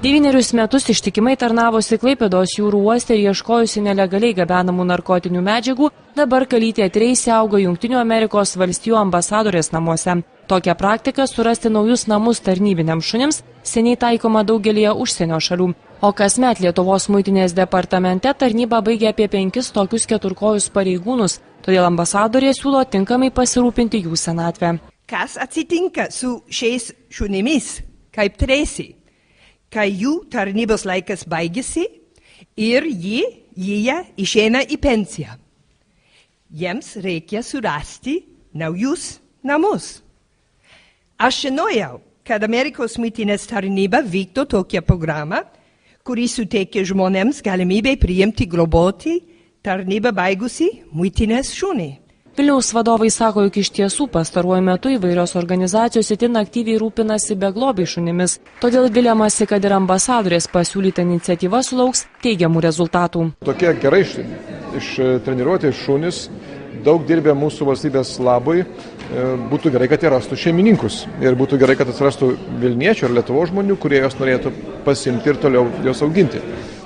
9 metus ištikimai tarnavosi Klaipėdos jūrų uoste ir ieškojusi nelegaliai gabenamų narkotinių medžiagų, dabar kalytė Treisi auga Jungtinių Amerikos valstijų ambasadorės namuose. Tokia praktika surasti naujus namus tarnybiniams šunims seniai taikoma daugelėje užsienio šalių. O kasmet Lietuvos muitinės departamente tarnybą baigia apie 5 tokius keturkojus pareigūnus, todėl ambasadorė siūlo tinkamai pasirūpinti jų senatvę. Kas atsitinka su šiais šunimis, kaip Treisi, kai jų tarnybos laikas baigėsi ir jie išeina į pensiją? Jiems reikia surasti naujus namus. Aš žinojau, kad Amerikos muitinės tarnyba vykdo tokią programą, kuri suteikia žmonėms galimybę priimti globoti tarnybą baigusi muitinės šunį. Vilniaus vadovai sako, jog iš tiesų pastaruoju metu įvairios organizacijos itin aktyviai rūpinasi beglobiai šunimis. Todėl viliamasi, kad ir ambasadorės pasiūlyta iniciatyva sulauks teigiamų rezultatų. Tokie gerai ištreniruoti šunys, daug dirbę mūsų valstybės labui, būtų gerai, kad jie rastų šeimininkus. Ir būtų gerai, kad atsirastų Vilniečių ir Lietuvos žmonių, kurie jos norėtų pasimti ir toliau jos auginti.